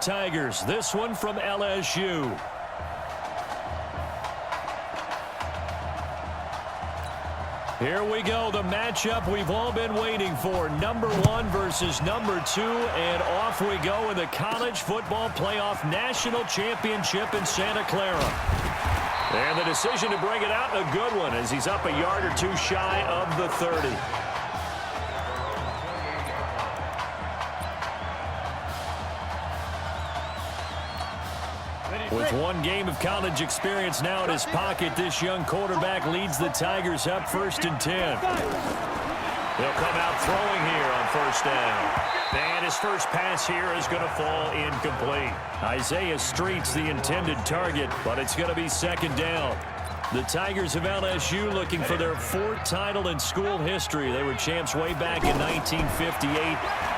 Tigers. This one from LSU. Here we go, the matchup we've all been waiting for. Number 1 versus number 2, and off we go in the College Football Playoff National Championship in Santa Clara. And the decision to bring it out, a good one, as he's up a yard or two shy of the 30. With one game of college experience now in his pocket, this young quarterback leads the Tigers up 1st and 10. He'll come out throwing here on 1st down. And his first pass here is going to fall incomplete. Isaiah Street's the intended target, but it's going to be 2nd down. The Tigers of LSU looking for their 4th title in school history. They were champs way back in 1958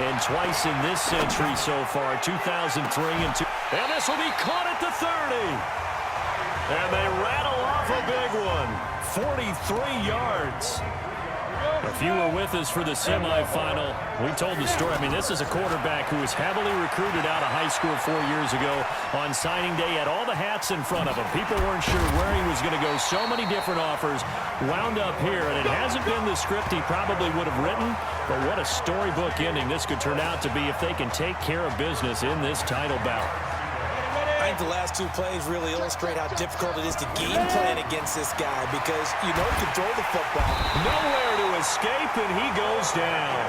and twice in this century so far, 2003 and 2. And this will be caught at the 30. And they rattle off a big one. 43 yards. If you were with us for the semifinal, we told the story. I mean, this is a quarterback who was heavily recruited out of high school 4 years ago. On signing day, had all the hats in front of him. People weren't sure where he was going to go. So many different offers. Wound up here, and it hasn't been the script he probably would have written. But what a storybook ending this could turn out to be if they can take care of business in this title bout. I think the last 2 plays really illustrate how difficult it is to game plan against this guy because you know he can throw the football. Nowhere to escape, and he goes down.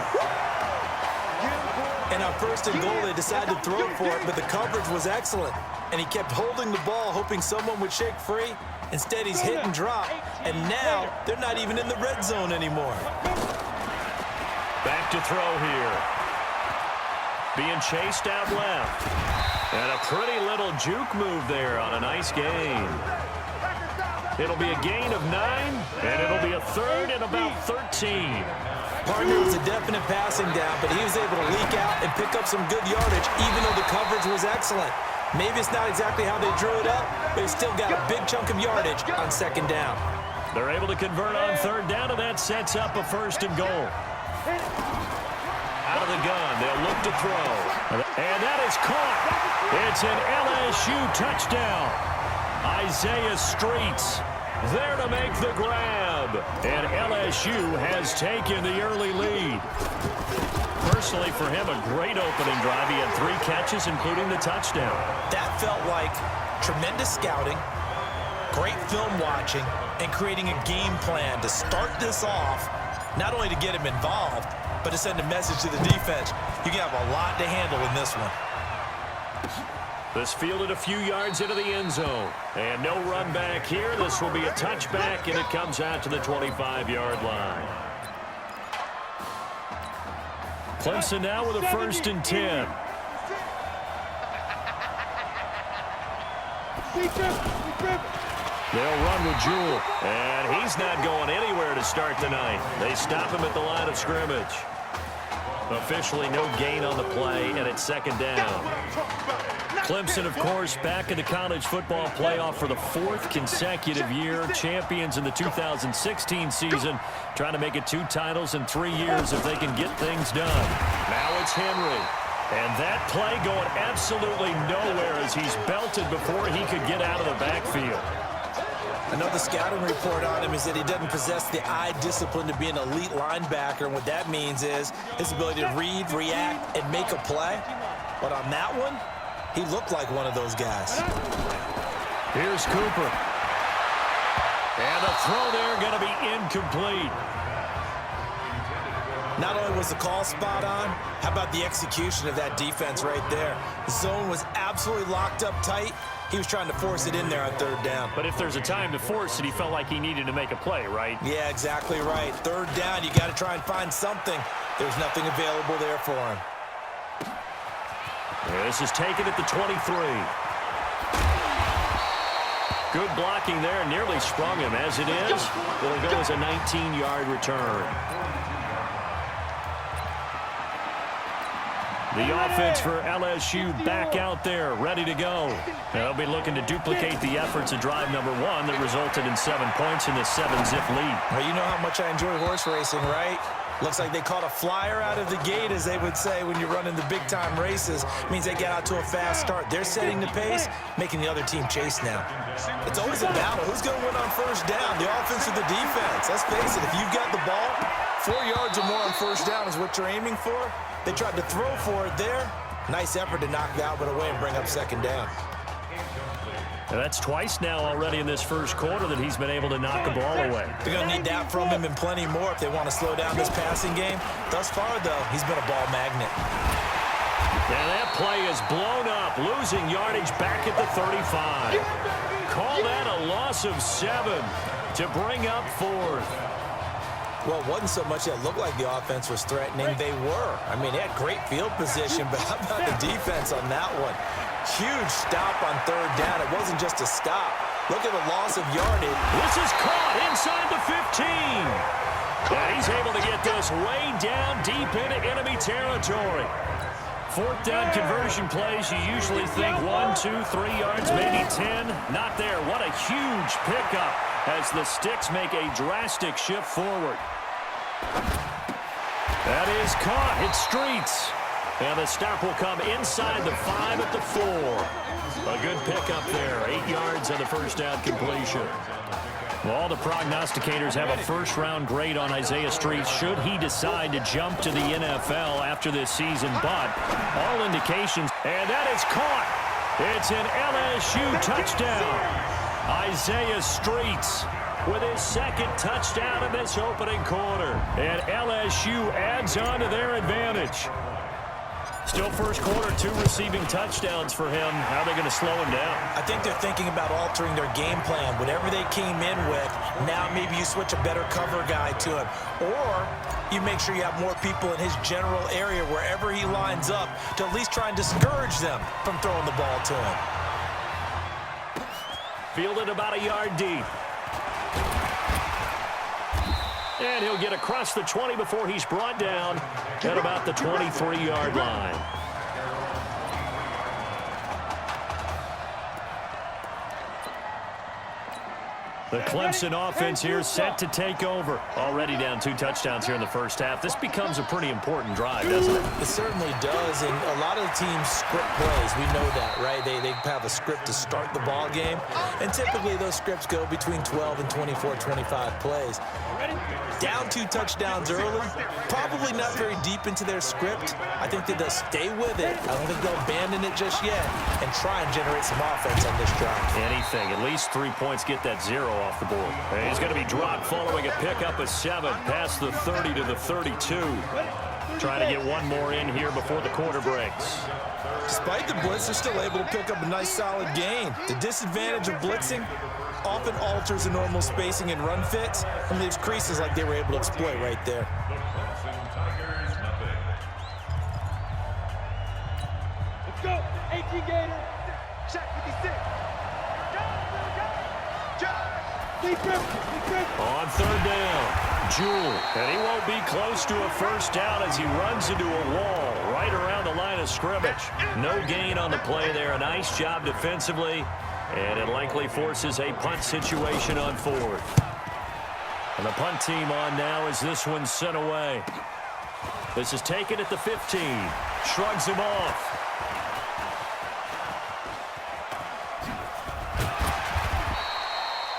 And on 1st and goal, they decided to throw for it, but the coverage was excellent. And he kept holding the ball, hoping someone would shake free. Instead, he's hit and drop. And now, they're not even in the red zone anymore. Back to throw here. Being chased out left. And a pretty little juke move there on a nice gain. It'll be a gain of 9, and it'll be a 3rd and about 13. Partner was a definite passing down, but he was able to leak out and pick up some good yardage, even though the coverage was excellent. Maybe it's not exactly how they drew it up, but he still got a big chunk of yardage on 2nd down. They're able to convert on 3rd down, and that sets up a 1st and goal. Out of the gun, they'll look to throw. And that is caught. It's an LSU touchdown. Isaiah Streets there to make the grab. And LSU has taken the early lead. Personally, for him, a great opening drive. He had 3 catches, including the touchdown. That felt like tremendous scouting, great film watching, and creating a game plan to start this off, not only to get him involved, but to send a message to the defense. You can have a lot to handle in this one. This fielded a few yards into the end zone. And no run back here. This will be a touchback, and it comes out to the 25-yard line. Clemson now with a 1st and 10. They'll run with Jewell. And he's not going anywhere to start tonight. They stop him at the line of scrimmage. Officially no gain on the play, and it's 2nd down. Clemson, of course, back in the college football playoff for the 4th consecutive year. Champions in the 2016 season, trying to make it 2 titles in 3 years if they can get things done. Now it's Henry. And that play going absolutely nowhere as he's belted before he could get out of the backfield. I know the scouting report on him is that he doesn't possess the eye discipline to be an elite linebacker. And what that means is his ability to read, react, and make a play. But on that one, he looked like one of those guys. Here's Cooper. And the throw there going to be incomplete. Not only was the call spot on, how about the execution of that defense right there? The zone was absolutely locked up tight. He was trying to force it in there on 3rd down. But if there's a time to force it, he felt like he needed to make a play, right? Yeah, exactly right. 3rd down, you got to try and find something. There's nothing available there for him. This is taken at the 23. Good blocking there, nearly sprung him. As it is, it'll go as a 19-yard return. The offense for LSU back out there, ready to go. They'll be looking to duplicate the efforts of drive number 1 that resulted in 7 points in the 7-zip lead. Well, you know how much I enjoy horse racing, right? Looks like they caught a flyer out of the gate, as they would say when you're running the big-time races. It means they get out to a fast start. They're setting the pace, making the other team chase now. It's always a battle. Who's going to win on first down, the offense or the defense? Let's face it, if you've got the ball, 4 yards or more on first down is what you're aiming for. They tried to throw for it there. Nice effort to knock that one away and bring up second down. And that's twice now already in this first quarter that he's been able to knock the ball away. They're going to need that from him and plenty more if they want to slow down this passing game. Thus far, though, he's been a ball magnet. And that play is blown up, losing yardage back at the 35. Call that a loss of 7 to bring up 4th. Well, it wasn't so much that looked like the offense was threatening. They were. I mean, they had great field position, but how about the defense on that one? Huge stop on third down. It wasn't just a stop. Look at the loss of yardage. This is caught inside the 15. And he's able to get this way down deep into enemy territory. 4th down conversion plays, you usually think 1, 2, 3 yards, maybe 10. Not there. What a huge pickup as the Sticks make a drastic shift forward. That is caught. It's Streets. And the stop will come inside the 5 at the 4. A good pickup there. 8 yards on the first down completion. Well, all the prognosticators have a first-round grade on Isaiah Streets should he decide to jump to the NFL after this season. But all indications, and that is caught. It's an LSU touchdown. Isaiah Streets with his 2nd touchdown in this opening quarter. And LSU adds on to their advantage. Still first quarter, 2 receiving touchdowns for him. How are they going to slow him down? I think they're thinking about altering their game plan. Whatever they came in with, now maybe you switch a better cover guy to him. Or you make sure you have more people in his general area wherever he lines up to at least try and discourage them from throwing the ball to him. Fielded about a yard deep. And he'll get across the 20 before he's brought down at about the 23-yard line. The Clemson offense here set to take over. Already down 2 touchdowns here in the first half. This becomes a pretty important drive, doesn't it? It certainly does, and a lot of teams script plays. We know that, right? They have a script to start the ball game, and typically those scripts go between 12 and 24, 25 plays. Down 2 touchdowns early, probably not very deep into their script. I think that they'll stay with it. I don't think they'll abandon it just yet and try and generate some offense on this drive. Anything, at least 3 points, get that 0 off the board. And he's going to be dropped following a pickup of 7 past the 30 to the 32. Trying to get one more in here before the quarter breaks. Despite the blitz, they're still able to pick up a nice solid gain. The disadvantage of blitzing often alters the normal spacing and run fits and leaves creases like they were able to exploit right there. Let's go, 18 Gator, check 56. On third down, Jewell, and he won't be close to a first down as he runs into a wall right around the line of scrimmage. No gain on the play there. A nice job defensively, and it likely forces a punt situation on 4th. And the punt team on now as this one's sent away. This is taken at the 15. Shrugs him off.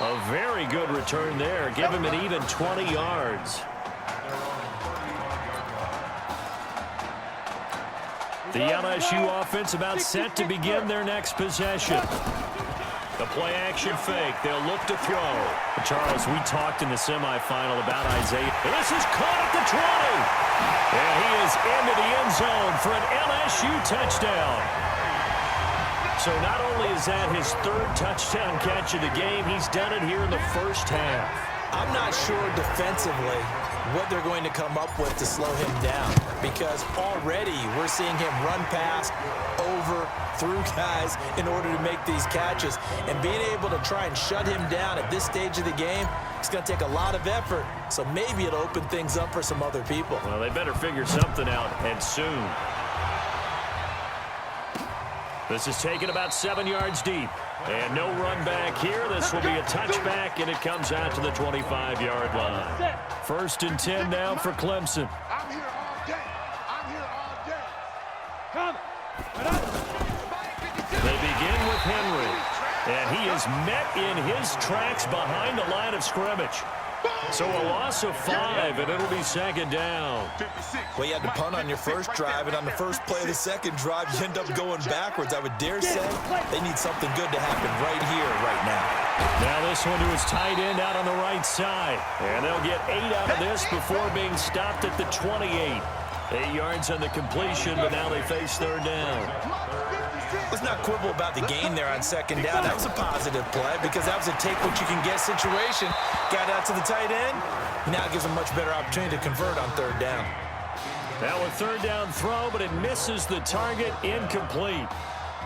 A very good return there. Give him an even 20 yards. The LSU offense about set to begin their next possession. The play-action fake. They'll look to throw. Charles, we talked in the semifinal about Isaiah. This is caught at the 20. And he is into the end zone for an LSU touchdown. So not only is that his 3rd touchdown catch of the game, he's done it here in the first half. I'm not sure defensively what they're going to come up with to slow him down, because already we're seeing him run past, over, through guys in order to make these catches. And being able to try and shut him down at this stage of the game, it's going to take a lot of effort. So maybe it'll open things up for some other people. Well, they better figure something out, and soon. This is taken about 7 yards deep. And no run back here. This will be a touchback, and it comes out to the 25-yard line. 1st and 10 now for Clemson. I'm here all day. I'm here all day. Come. They begin with Henry, and he is met in his tracks behind the line of scrimmage. So a loss of 5, and it'll be 2nd down. Well, you had to punt on your first drive, and on the first play of the second drive, you end up going backwards. I would dare say they need something good to happen right here, right now. Now this one to his tight end out on the right side. And they'll get 8 out of this before being stopped at the 28. 8 yards on the completion, but now they face 3rd down. Let's not quibble about the gain there on 2nd down. That was a positive play because that was a take-what-you-can-get situation. Got out to the tight end. Now it gives them a much better opportunity to convert on 3rd down. Now a 3rd down throw, but it misses the target, incomplete.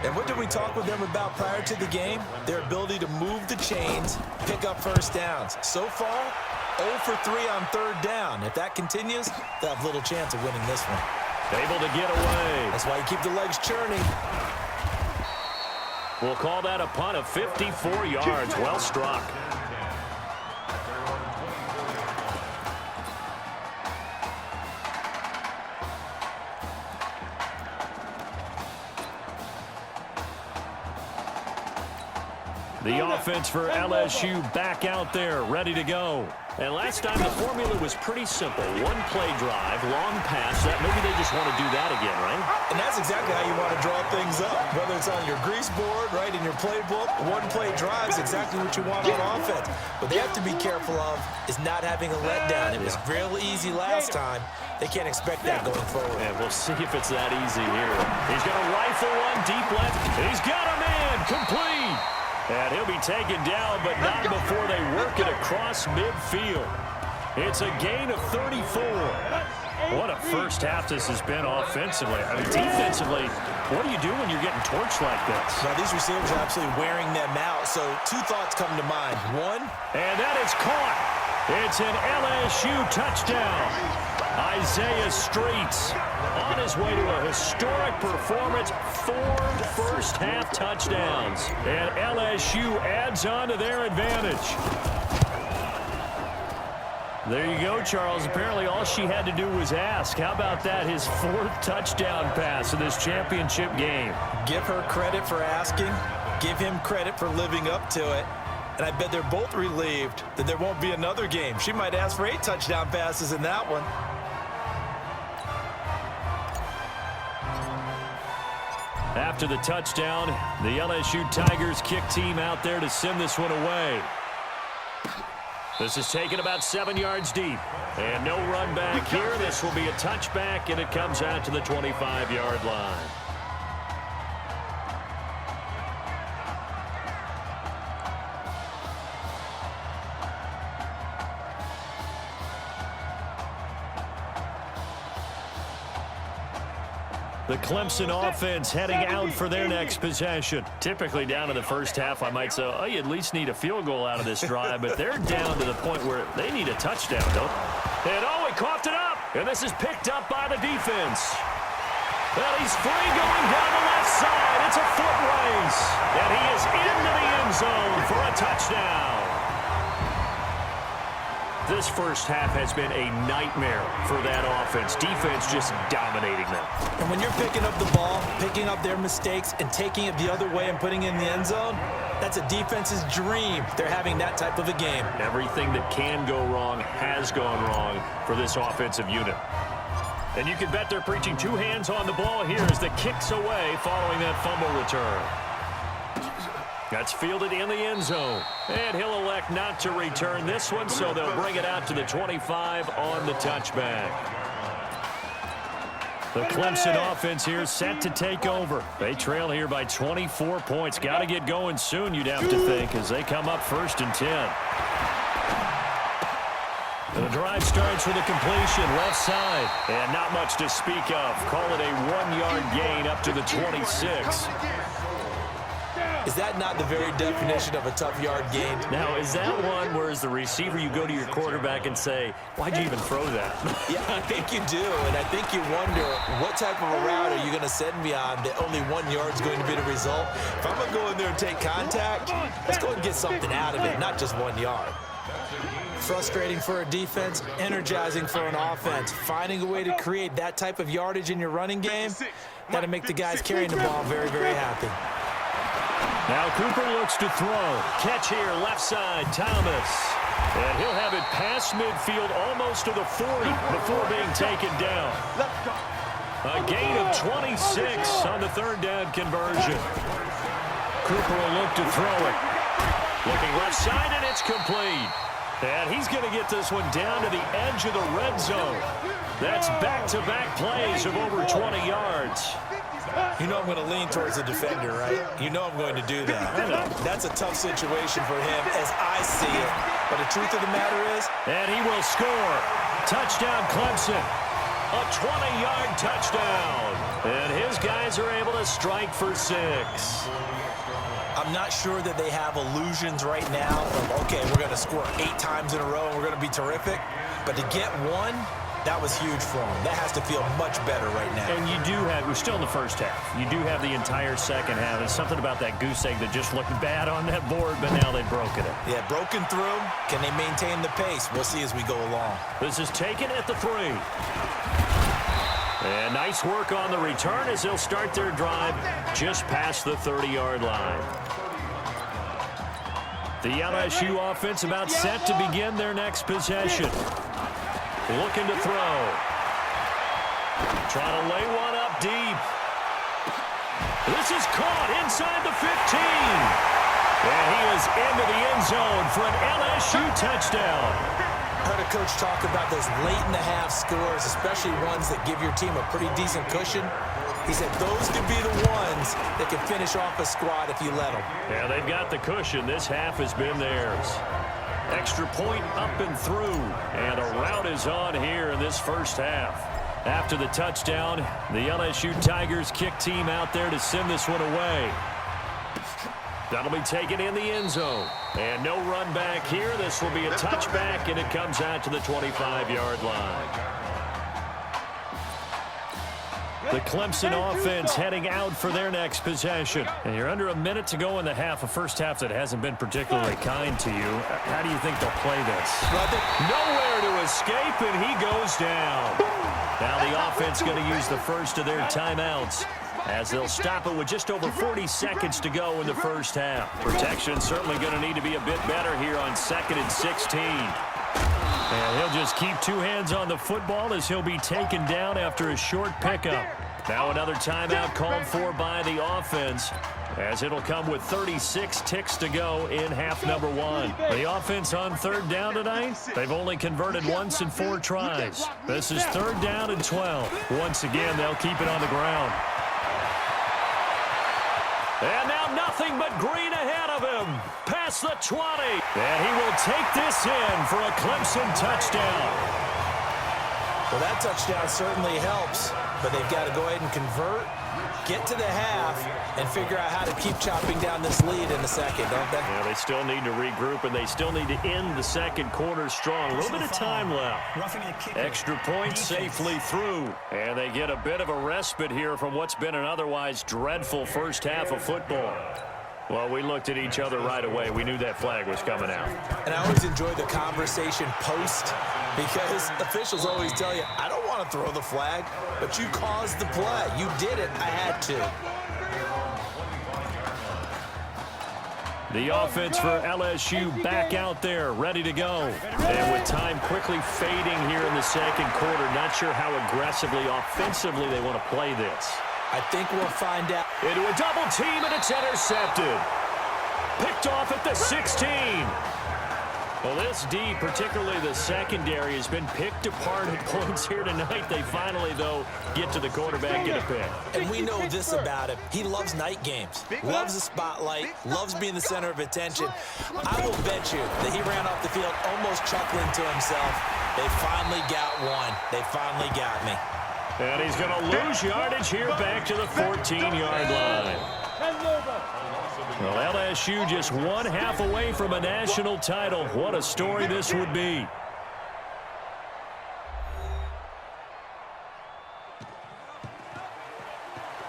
And what did we talk with them about prior to the game? Their ability to move the chains, pick up 1st downs. So far, 0 for 3 on 3rd down. If that continues, they'll have little chance of winning this one. Able to get away. That's why you keep the legs churning. We'll call that a punt of 54 yards. Well struck. The offense for LSU back out there, ready to go. And last time the formula was pretty simple. 1-play drive, long pass. Maybe they just want to do that again, right? And that's exactly how you want to draw things up. Whether it's on your grease board, right, in your playbook, 1-play drive is exactly what you want on offense. What they have to be careful of is not having a letdown. It was real easy last time. They can't expect that going forward. And we'll see if it's that easy here. He's going to rifle one deep left. He's got a man, complete. And he'll be taken down, but not before they work it across midfield. It's a gain of 34. What a first half this has been offensively. I mean, defensively, what do you do when you're getting torched like this? Now, these receivers are absolutely wearing them out. So 2 thoughts come to mind. One, and that is caught. It's an LSU touchdown. Isaiah Streets on his way to a historic performance, 4 first-half touchdowns. And LSU adds on to their advantage. There you go, Charles. Apparently all she had to do was ask. How about that, his 4th touchdown pass in this championship game? Give her credit for asking. Give him credit for living up to it. And I bet they're both relieved that there won't be another game. She might ask for 8 touchdown passes in that one. After the touchdown, the LSU Tigers kick team out there to send this one away. This is taken about 7 yards deep. And no run back here. This will be a touchback, and it comes out to the 25-yard line. The Clemson offense heading out for their next possession. Typically down to the first half, I might say, oh, you at least need a field goal out of this drive, but they're down to the point where they need a touchdown, don't they? And oh, he coughed it up, and this is picked up by the defense. Well, he's free going down the left side. It's a foot race, and he is into the end zone for a touchdown. This first half has been a nightmare for that offense. Defense just dominating them. And when you're picking up the ball, picking up their mistakes, and taking it the other way and putting it in the end zone, that's a defense's dream. They're having that type of a game. Everything that can go wrong has gone wrong for this offensive unit. And you can bet they're preaching 2 hands on the ball here as the kick's away following that fumble return. That's fielded in the end zone. And he'll elect not to return this one, so they'll bring it out to the 25 on the touchback. The Clemson offense here set to take over. They trail here by 24 points. Got to get going soon, you'd have to think, as they come up 1st and 10. And the drive starts with a completion left side. And not much to speak of. Call it a 1-yard gain up to the 26. Is that not the very definition of a tough yard gain? Now, is that one where as the receiver you go to your quarterback and say, why'd you even throw that? Yeah, I think you do, and I think you wonder what type of a route are you going to send me on that only 1 yard is going to be the result. If I'm going to go in there and take contact, let's go and get something out of it, not just 1 yard. Frustrating for a defense, energizing for an offense. Finding a way to create that type of yardage in your running game, that'll make the guys carrying the ball very, very happy. Now Cooper looks to throw. Catch here, left side, Thomas. And he'll have it past midfield, almost to the 40 before being taken down. A gain of 26 on the third down conversion. Cooper will look to throw it. Looking left side, and it's complete. And he's going to get this one down to the edge of the red zone. That's back-to-back plays of over 20 yards. You know I'm going to lean towards the defender, right? You know I'm going to do that. That's a tough situation for him as I see it. But the truth of the matter is... And he will score. Touchdown, Clemson. A 20-yard touchdown. And his guys are able to strike for 6. I'm not sure that they have illusions right now of, okay, we're going to score 8 times in a row and we're going to be terrific. But to get one, that was huge for them. That has to feel much better right now. And you do have, we're still in the first half. You do have the entire second half. There's something about that goose egg that just looked bad on that board, but now they've broken it. Yeah, broken through. Can they maintain the pace? We'll see as we go along. This is taken at the 3. And nice work on the return as they'll start their drive just past the 30-yard line. The LSU offense about set to begin their next possession. Looking to throw. Trying to lay one up deep. This is caught inside the 15. And he is into the end zone for an LSU touchdown. Heard a coach talk about those late-in-the-half scores, especially ones that give your team a pretty decent cushion. He said those could be the ones that can finish off a squad if you let them. Yeah, they've got the cushion. This half has been theirs. Extra point up and through. And a rout is on here in this first half. After the touchdown, the LSU Tigers kick team out there to send this one away. That'll be taken in the end zone. And no run back here. This will be a touchback, and it comes out to the 25-yard line. The Clemson offense heading out for their next possession. And you're under a minute to go in the half, a first half that hasn't been particularly kind to you. How do you think they'll play this? Nowhere to escape, and he goes down. Now the offense going to use the first of their timeouts as they'll stop it with just over 40 seconds to go in the first half. Protection certainly going to need to be a bit better here on 2nd and 16. And he'll just keep 2 hands on the football as he'll be taken down after a short pickup. Now another timeout called for by the offense as it'll come with 36 ticks to go in half number 1. The offense on 3rd down tonight, they've only converted once in 4 tries. This is 3rd down and 12. Once again, they'll keep it on the ground. And now nothing but green ahead of him. Past the 20. And he will take this in for a Clemson touchdown. Well, that touchdown certainly helps, but they've got to go ahead and convert, get to the half, and figure out how to keep chopping down this lead in the second, don't they? Yeah, they still need to regroup, and they still need to end the second quarter strong. A little bit of time left. Extra point safely through. And they get a bit of a respite here from what's been an otherwise dreadful first half of football. Well, we looked at each other right away. We knew that flag was coming out. And I always enjoy the conversation post because officials always tell you, I don't want to throw the flag, but you caused the play. You did it. I had to. The offense for LSU back out there, ready to go. And with time quickly fading here in the second quarter, not sure how aggressively, offensively they want to play this. I think we'll find out. Into a double team, and it's intercepted. Picked off at the 16. Well, this D, particularly the secondary, has been picked apart at points here tonight. They finally, though, get to the quarterback, get a pick. And we know this about him. He loves night games, loves the spotlight, loves being the center of attention. I will bet you that he ran off the field almost chuckling to himself. They finally got one. They finally got me. And he's going to lose yardage here back to the 14-yard line. Well, LSU just one half away from a national title. What a story this would be.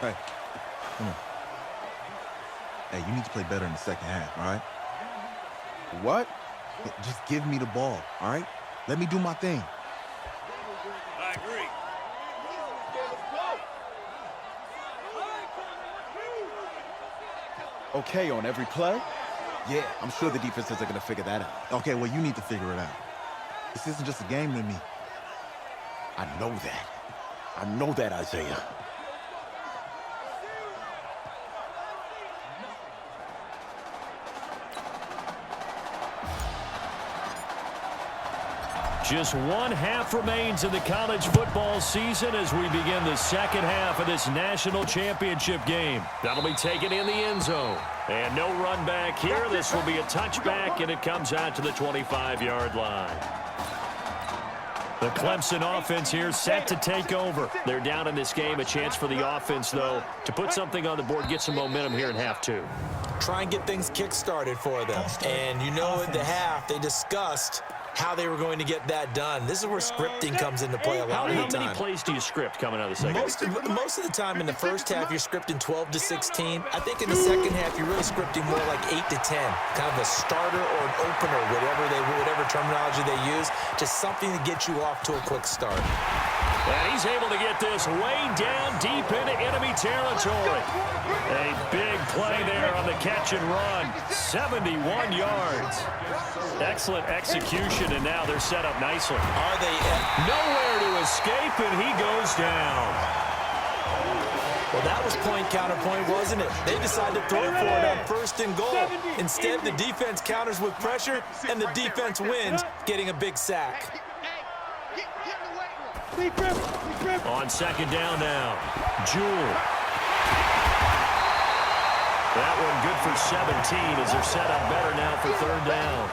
Hey, come on. Hey, you need to play better in the second half, all right? What? Just give me the ball, all right? Let me do my thing. I agree. Okay on every play? Yeah, I'm sure the defenses are going to figure that out. Okay, well, you need to figure it out. This isn't just a game to me. I know that. I know that, Isaiah. Just one half remains in the college football season as we begin the second half of this national championship game. That'll be taken in the end zone. And no run back here. This will be a touchback, and it comes out to the 25-yard line. The Clemson offense here set to take over. They're down in this game. A chance for the offense, though, to put something on the board, get some momentum here in half two. Try and get things kick-started for them. And you know at the half, they discussed how they were going to get that done. This is where scripting comes into play a lot of the time. How many plays do you script coming out of the second? Most of the time in the first half, you're scripting 12 to 16. I think in the second half, you're really scripting more like 8 to 10. Kind of a starter or an opener, whatever terminology they use. Just something to get you off to a quick start. And he's able to get this way down deep into enemy territory. A big play there on the catch and run. 71 yards. Excellent execution, and now they're set up nicely. Are they? Nowhere to escape, and he goes down. Well, that was point-counterpoint, wasn't it? They decided to throw for it on first and goal. Instead, the defense counters with pressure, and the defense wins, getting a big sack. On second down now, Jewell. That one good for 17 as they're set up better now for third down.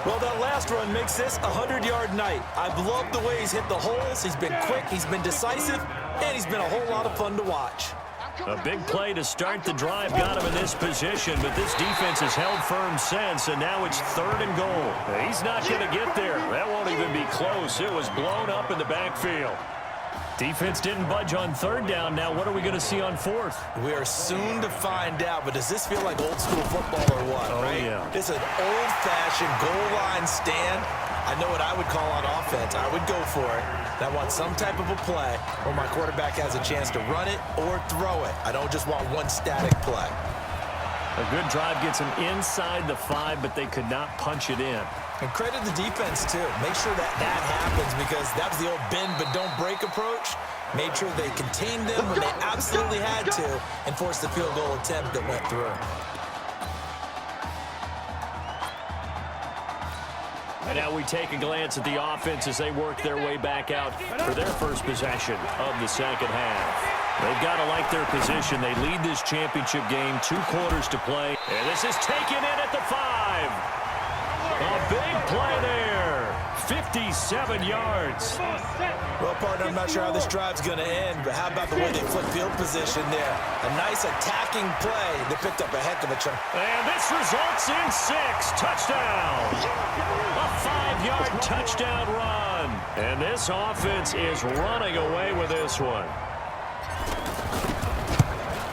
Well, that last run makes this a 100-yard night. I've loved the way he's hit the holes. He's been quick, he's been decisive, and he's been a whole lot of fun to watch. A big play to start the drive got him in this position, but this defense has held firm since, and now it's third and goal. He's not going to get there. That won't even be close. It was blown up in the backfield. Defense didn't budge on third down. Now what are we going to see on fourth? We are soon to find out, but does this feel like old school football or what? Oh, right? yeah. It's an old-fashioned goal line stand. I know what I would call on offense. I would go for it. I want some type of a play where my quarterback has a chance to run it or throw it. I don't just want one static play. A good drive gets them inside the 5, but they could not punch it in. And credit the defense, too. Make sure that happens because that was the old bend but don't break approach. Made sure they contained them when they absolutely had to and forced the field goal attempt that went through. And now we take a glance at the offense as they work their way back out for their first possession of the second half. They've got to like their position. They lead this championship game, 2 quarters to play. And this is taken in at the 5. A big play there. 57 yards. Well, partner, I'm not sure how this drive's going to end, but how about the way they flip field position there? A nice attacking play. They picked up a heck of a chunk. And this results in 6. Touchdown. A 5-yard touchdown run. And this offense is running away with this one.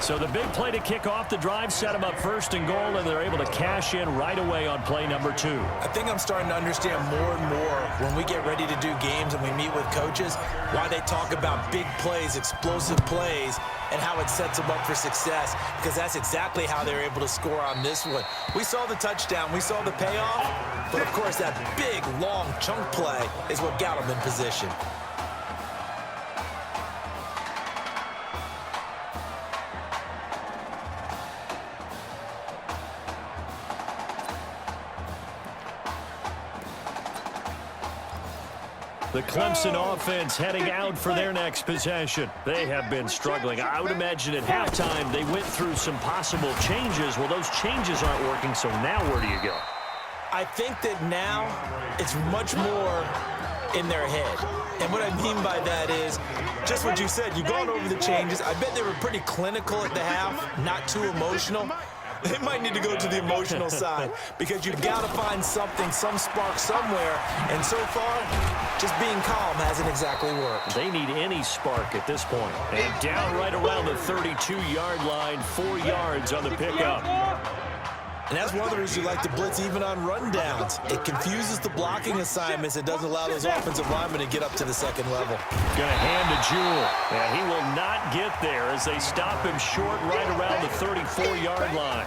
So the big play to kick off the drive set them up first and goal, and they're able to cash in right away on play number 2. I think I'm starting to understand more and more when we get ready to do games and we meet with coaches why they talk about big plays, explosive plays, and how it sets them up for success, because that's exactly how they're able to score on this one. We saw the touchdown. We saw the payoff. But, of course, that big, long chunk play is what got them in position. The Clemson offense heading out for their next possession. They have been struggling. I would imagine at halftime they went through some possible changes. Well, those changes aren't working, so now where do you go? I think that now it's much more in their head. And what I mean by that is just what you said. You've gone over the changes. I bet they were pretty clinical at the half, not too emotional. They might need to go to the emotional side because you've got to find something, some spark somewhere. And so far, just being calm hasn't exactly worked. They need any spark at this point. And down right around the 32-yard line, 4 yards on the pickup. And that's one of the reasons you like to blitz even on rundowns. It confuses the blocking assignments. It doesn't allow those offensive linemen to get up to the second level. Going to hand to Jewell. And he will not get there as they stop him short right around the 34-yard line.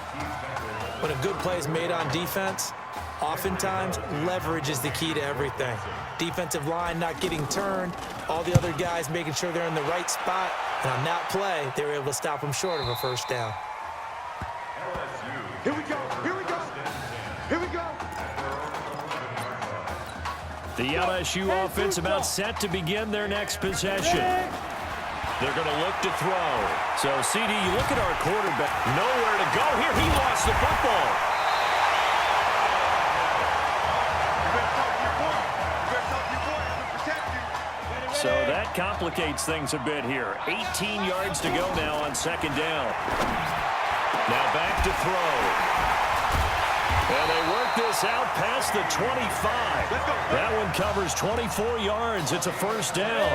When a good play is made on defense, oftentimes leverage is the key to everything. Defensive line not getting turned, all the other guys making sure they're in the right spot. And on that play, they were able to stop him short of a first down. Here we go. Here we go. Here we go. The LSU offense about set to begin their next possession. They're going to look to throw. So, CD, you look at our quarterback. Nowhere to go here. He lost the football. So that complicates things a bit here. 18 yards to go now on second down. Now back to throw. And they work this out past the 25. That one covers 24 yards. It's a first down.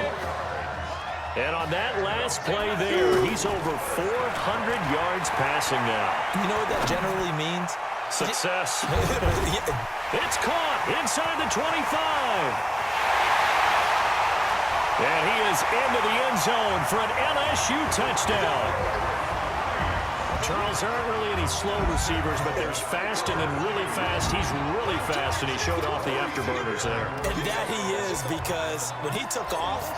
And on that last play there, he's over 400 yards passing now. You know what that generally means? Success. It's caught inside the 25. And he is into the end zone for an LSU touchdown. Charles, there aren't really any slow receivers, but there's fast and then really fast. He's really fast, and he showed off the afterburners there. And that he is, because when he took off,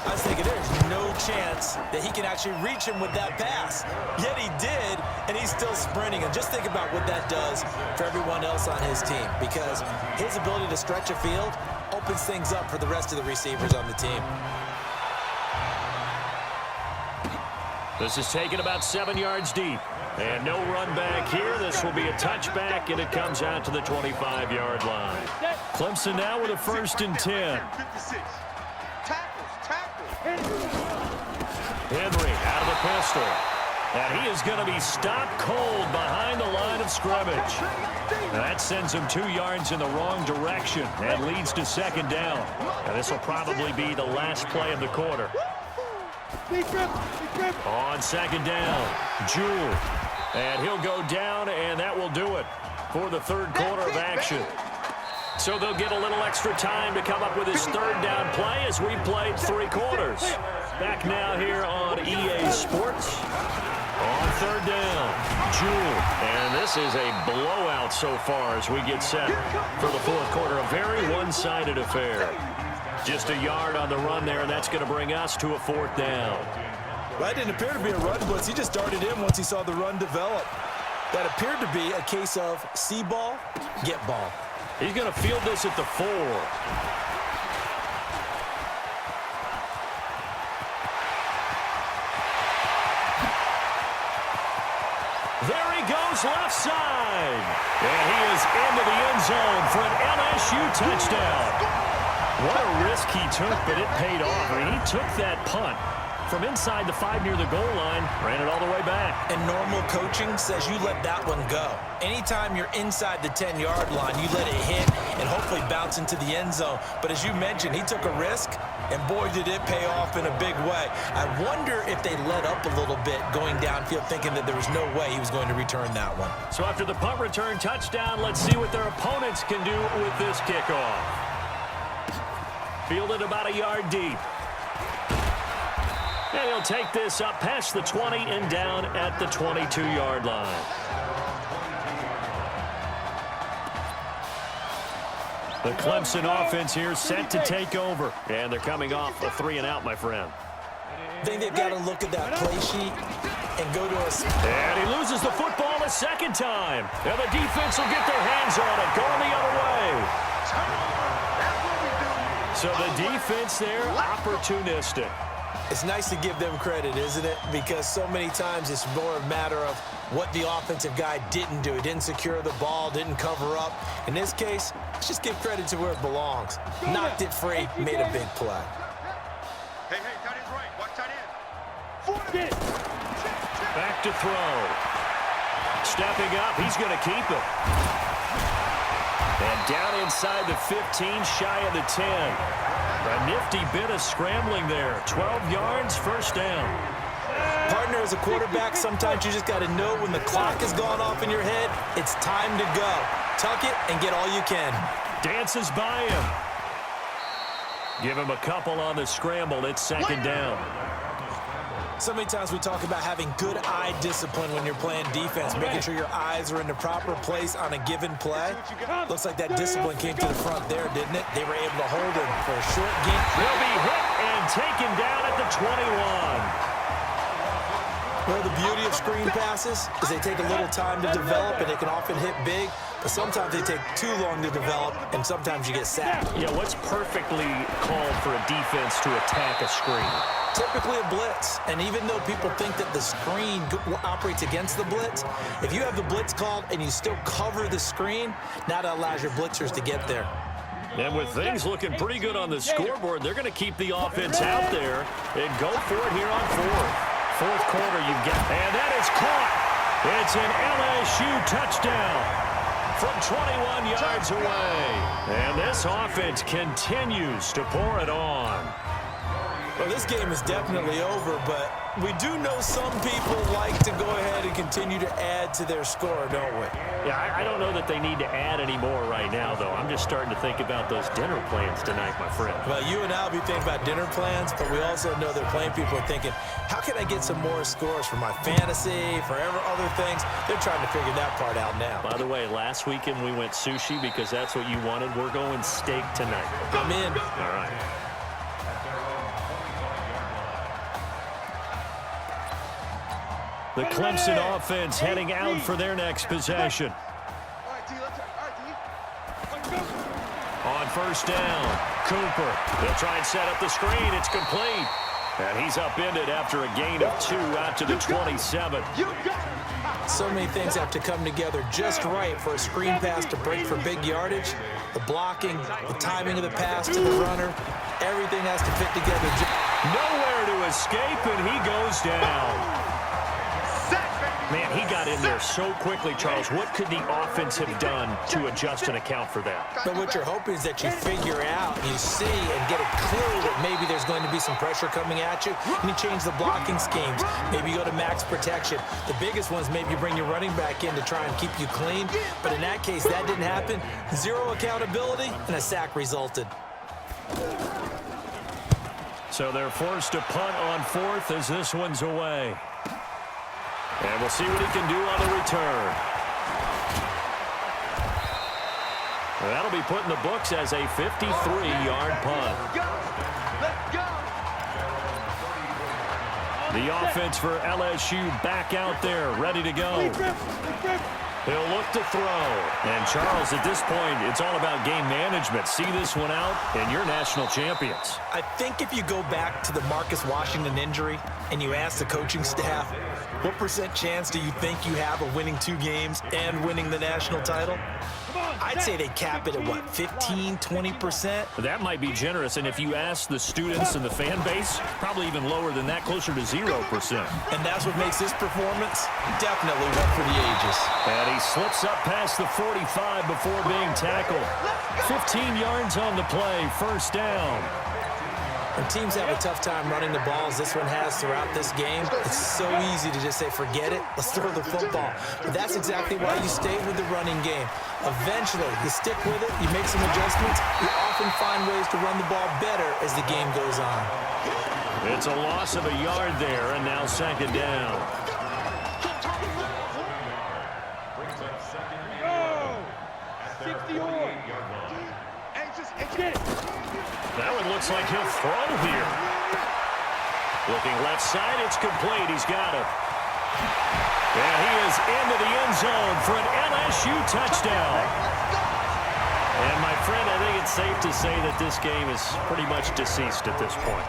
I was thinking there's no chance that he can actually reach him with that pass. Yet he did, and he's still sprinting. And just think about what that does for everyone else on his team, because his ability to stretch a field opens things up for the rest of the receivers on the team. This is taken about 7 yards deep. And no run back here. This will be a touchback, and it comes out to the 25-yard line. Clemson now with a 1st and 10. Henry out of the pistol. And he is going to be stopped cold behind the line of scrimmage. That sends him 2 yards in the wrong direction and leads to second down. And this will probably be the last play of the quarter. On second down, Jewell. And he'll go down, and that will do it for the third quarter of action. So they'll get a little extra time to come up with his third down play as we played 3 quarters. Back now here on EA Sports. On third down, Jewell. And this is a blowout so far as we get set for the fourth quarter. A very one-sided affair. Just a yard on the run there, and that's going to bring us to a 4th down. Well, that didn't appear to be a run blitz. He just darted in once he saw the run develop. That appeared to be a case of see ball, get ball. He's going to field this at the 4. There he goes left side. And he is into the end zone for an LSU touchdown. What a risk he took, but it paid off. I mean, he took that punt from inside the 5 near the goal line, ran it all the way back. And normal coaching says you let that one go. Anytime you're inside the 10-yard line, you let it hit and hopefully bounce into the end zone. But as you mentioned, he took a risk, and boy, did it pay off in a big way. I wonder if they let up a little bit going downfield, thinking that there was no way he was going to return that one. So after the punt return touchdown, let's see what their opponents can do with this kickoff. Fielded about a yard deep. And he'll take this up past the 20 and down at the 22-yard line. The Clemson offense here set to take over. And they're coming off a 3-and-out, my friend. I think they've got to look at that play sheet and go to a... And he loses the football a second time. And the defense will get their hands on it, going the other way. So the defense there, opportunistic. It's nice to give them credit, isn't it? Because so many times it's more a matter of what the offensive guy didn't do. He didn't secure the ball, didn't cover up. In this case, let's just give credit to where it belongs. Knocked it free, made a big play. Hey, tight end's right. Watch tight end. Back to throw. Stepping up, he's going to keep it. And down inside the 15, shy of the 10. A nifty bit of scrambling there. 12 yards, first down. Partner, as a quarterback, sometimes you just got to know when the clock has gone off in your head, it's time to go. Tuck it and get all you can. Dances by him. Give him a couple on the scramble. It's second down. So many times we talk about having good eye discipline when you're playing defense, making sure your eyes are in the proper place on a given play. Looks like that discipline came to the front there, didn't it? They were able to hold him for a short game. He'll be hit and taken down at the 21. Well, the beauty of screen passes is they take a little time to develop, and they can often hit big, but sometimes they take too long to develop, and sometimes you get sacked. Yeah, what's perfectly called for a defense to attack a screen? Typically a blitz, and even though people think that the screen operates against the blitz, if you have the blitz called and you still cover the screen, now that allows your blitzers to get there. And with things looking pretty good on the scoreboard, they're going to keep the offense out there and go for it here on fourth. Fourth quarter, you've got, and that is caught. It's an LSU touchdown from 21 yards away. And this offense continues to pour it on. Well, this game is definitely over, but we do know some people like to go ahead and continue to add to their score, don't we? Yeah, I don't know that they need to add any more right now, though. I'm just starting to think about those dinner plans tonight, my friend. Well, you and I will be thinking about dinner plans, but we also know that playing people are thinking, how can I get some more scores for my fantasy, for other things? They're trying to figure that part out now. By the way, last weekend we went sushi because that's what you wanted. We're going steak tonight. I'm in. All right. The Clemson offense heading out for their next possession. All right, D, let's go. On first down, Cooper. They'll try and set up the screen. It's complete. And he's upended after a gain of 2 out to the 27. So many things have to come together just right for a screen pass to break for big yardage. The blocking, the timing of the pass to the runner, everything has to fit together. Nowhere to escape, and he goes down. Man, he got in there so quickly, Charles. What could the offense have done to adjust and account for that? But what you're hoping is that you figure out, you see, and get a clue that maybe there's going to be some pressure coming at you, and you change the blocking schemes. Maybe you go to max protection. The biggest ones, maybe you bring your running back in to try and keep you clean. But in that case, that didn't happen. Zero accountability, and a sack resulted. So they're forced to punt on fourth as this one's away. And we'll see what he can do on the return. That'll be put in the books as a 53-yard punt. Let's go. The offense for LSU back out there, ready to go. He'll look to throw. And, Charles, at this point, it's all about game management. See this one out, and you're national champions. I think if you go back to the Marcus Washington injury and you ask the coaching staff, what % chance do you think you have of winning 2 games and winning the national title? I'd say they cap it at, what, 15, 20%? That might be generous, and if you ask the students and the fan base, probably even lower than that, closer to 0%. And that's what makes this performance definitely one for the ages. And he slips up past the 45 before being tackled. 15 yards on the play, first down. When teams have a tough time running the ball, as this one has throughout this game, it's so easy to just say, forget it, let's throw the football. But that's exactly why you stay with the running game. Eventually, you stick with it, you make some adjustments, you often find ways to run the ball better as the game goes on. It's a loss of a yard there, and now second down. Go! 60 on. Get it. That one looks like he'll throw here. Looking left side, it's complete. He's got it. And he is into the end zone for an LSU touchdown. And my friend, I think it's safe to say that this game is pretty much deceased at this point.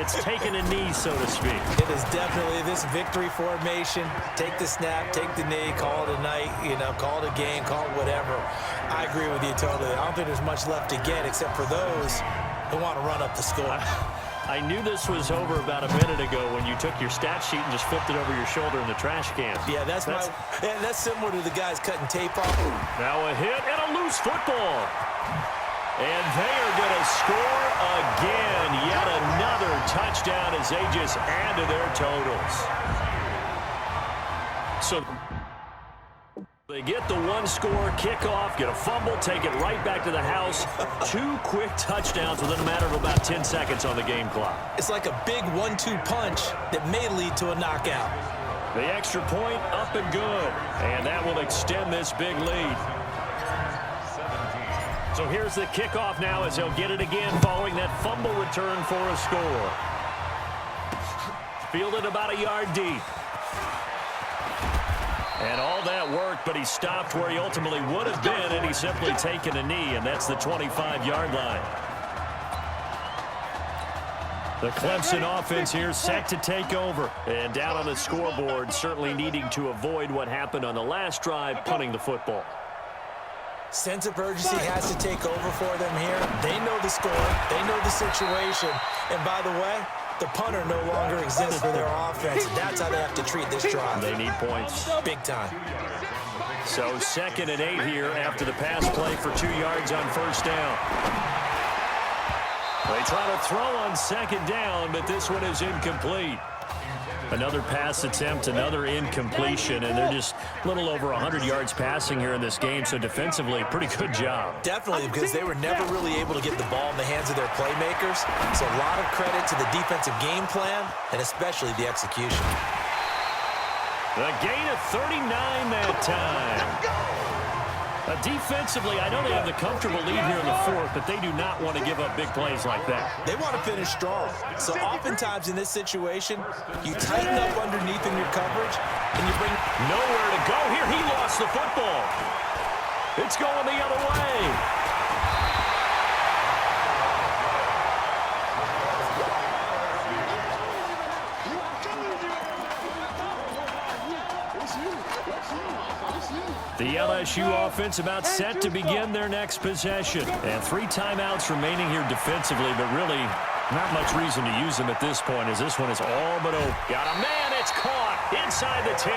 It's taken a knee, so to speak. It is definitely this victory formation. Take the snap, take the knee, call it a night, call it a game, call it whatever. I agree with you totally. I don't think there's much left to get except for those who want to run up the score. I knew this was over about a minute ago when you took your stat sheet and just flipped it over your shoulder in the trash can. Yeah, that's similar to the guys cutting tape off. Now a hit and a loose football. And they are going to score again. Yet another touchdown as they just add to their totals. So they get the one-score kickoff, get a fumble, take it right back to the house. 2 quick touchdowns within a matter of about 10 seconds on the game clock. It's like a big 1-2 punch that may lead to a knockout. The extra point up and good. And that will extend this big lead. So here's the kickoff now as they'll get it again following that fumble return for a score. Fielded about a yard deep. And all that worked, but he stopped where he ultimately would have been, and he's simply taken a knee, and that's the 25-yard line. The Clemson offense here set to take over. And down on the scoreboard, certainly needing to avoid what happened on the last drive, punting the football. Sense of urgency has to take over for them here. They know the score. They know the situation. And by the way, the punter no longer exists for their offense. That's how they have to treat this drive. They need points. Big time. So 2nd and 8 here after the pass play for 2 yards on first down. They try to throw on 2nd down, but this one is incomplete. Another pass attempt, another incompletion, and they're just a little over 100 yards passing here in this game, so defensively, pretty good job. Definitely, because they were never really able to get the ball in the hands of their playmakers. So a lot of credit to the defensive game plan, and especially the execution. The gain of 39 that time. Defensively, I know they have the comfortable lead here in the 4th, but they do not want to give up big plays like that. They want to finish strong. So oftentimes in this situation, you tighten up underneath in your coverage, and you bring nowhere to go here. He lost the football. It's going the other way. The LSU offense about set to begin their next possession. And 3 timeouts remaining here defensively, but really not much reason to use them at this point as this one is all but over. Got a man, it's caught inside the 10.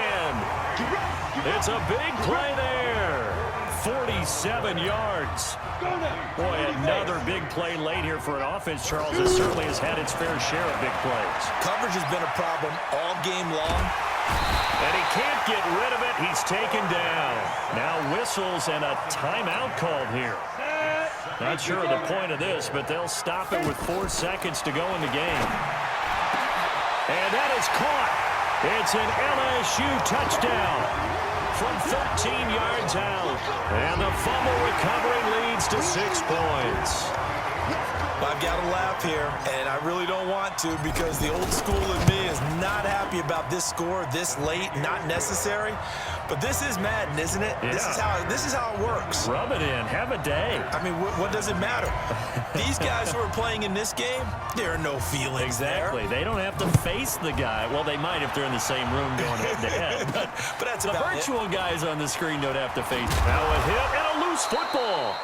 It's a big play there. 47 yards. Boy, another big play late here for an offense, Charles, that certainly has had its fair share of big plays. Coverage has been a problem all game long. And he can't get rid of it. He's taken down. Now whistles and a timeout called here. Not sure of the point of this, but they'll stop it with 4 seconds to go in the game. And that is caught. It's an LSU touchdown from 13 yards out. And the fumble recovery leads to 6 points. I've got to laugh here, and I really don't want to because the old school in me is not happy about this score this late, not necessary. But this is Madden, isn't it? Yeah. This is how it works. Rub it in. Have a day. I mean, what does it matter? These guys who are playing in this game, there are no feelings exactly. there. They don't have to face the guy. Well, they might if they're in the same room going head-to-head. But that's the about virtual guys on the screen don't have to face. Now a hit and a loose football.